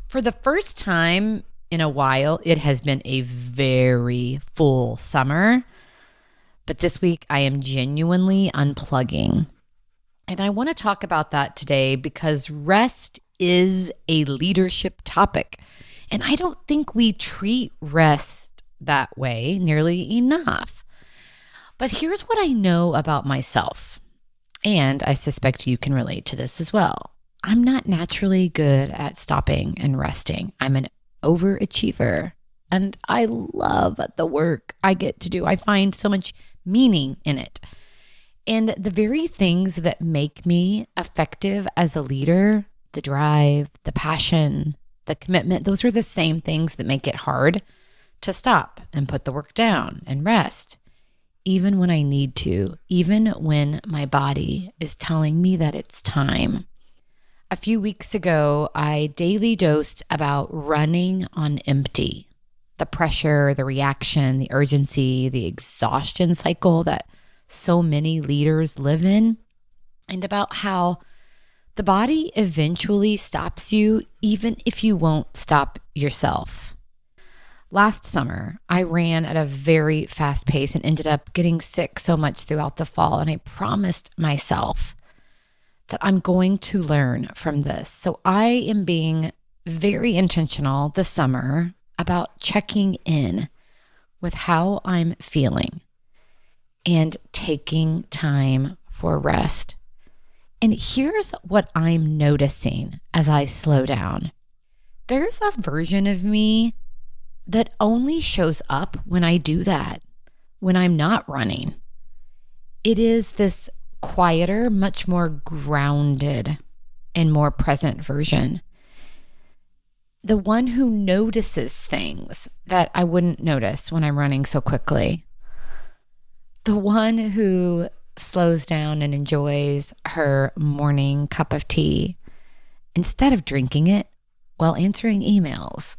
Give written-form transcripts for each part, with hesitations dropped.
For the first time in a while, it has been a very full summer. But this week, I am genuinely unplugging. And I want to talk about that today because rest is a leadership topic. And I don't think we treat rest that way nearly enough. But here's what I know about myself. And I suspect you can relate to this as well. I'm not naturally good at stopping and resting. I'm an overachiever and I love the work I get to do. I find so much meaning in it. And the very things that make me effective as a leader, the drive, the passion, the commitment, those are the same things that make it hard to stop and put the work down and rest, even when I need to, even when my body is telling me that it's time. A few weeks ago, I daily dosed about running on empty, the pressure, the reaction, the urgency, the exhaustion cycle that so many leaders live in, and about how the body eventually stops you even if you won't stop yourself. Last summer, I ran at a very fast pace and ended up getting sick so much throughout the fall, and I promised myself that I'm going to learn from this. So I am being very intentional this summer about checking in with how I'm feeling and taking time for rest. And here's what I'm noticing as I slow down. There's a version of me that only shows up when I do that, when I'm not running. It is this quieter, much more grounded and more present version. The one who notices things that I wouldn't notice when I'm running so quickly. The one who slows down and enjoys her morning cup of tea instead of drinking it while answering emails.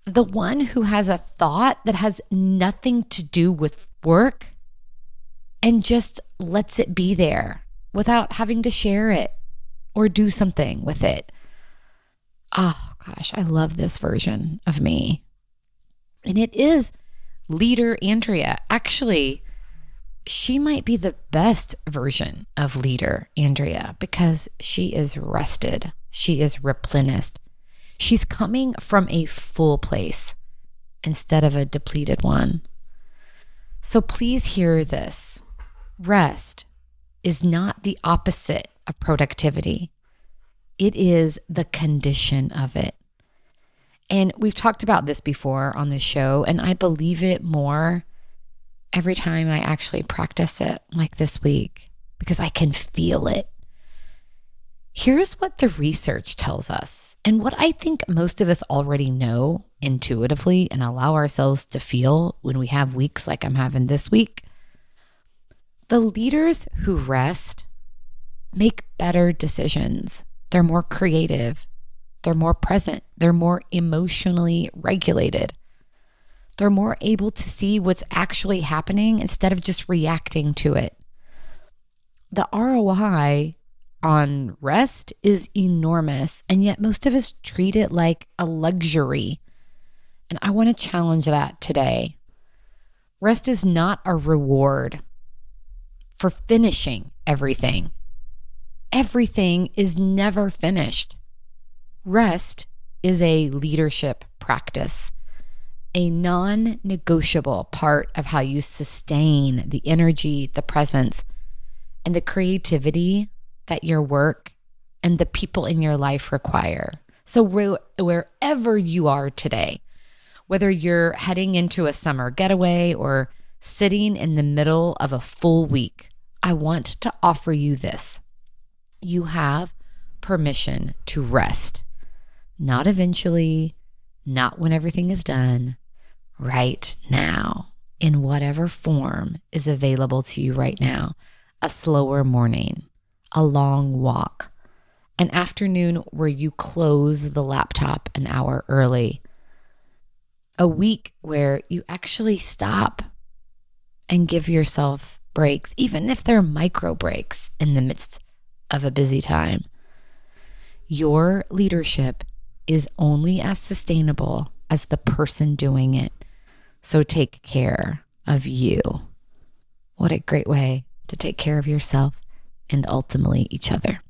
The one who has a thought that has nothing to do with work and just lets it be there without having to share it or do something with it. Oh gosh, I love this version of me. And it is leader Andrea. Actually, she might be the best version of leader Andrea because she is rested. She is replenished. She's coming from a full place instead of a depleted one. So please hear this. Rest is not the opposite of productivity. It is the condition of it. And we've talked about this before on the show, and I believe it more every time I actually practice it, like this week, because I can feel it. Here's what the research tells us, and what I think most of us already know intuitively and allow ourselves to feel when we have weeks like I'm having this week. The leaders who rest make better decisions. They're more creative. They're more present. They're more emotionally regulated. They're more able to see what's actually happening instead of just reacting to it. The ROI on rest is enormous, and yet most of us treat it like a luxury. And I want to challenge that today. Rest is not a reward for finishing everything. Everything is never finished. Rest is a leadership practice, a non-negotiable part of how you sustain the energy, the presence, and the creativity that your work and the people in your life require. So wherever you are today, whether you're heading into a summer getaway or sitting in the middle of a full week, I want to offer you this. You have permission to rest. Not eventually, not when everything is done, right now, in whatever form is available to you right now. A slower morning, a long walk, an afternoon where you close the laptop an hour early, a week where you actually stop and give yourself breaks, even if they're micro breaks in the midst of a busy time. Your leadership is only as sustainable as the person doing it. So take care of you. What a great way to take care of yourself and ultimately each other.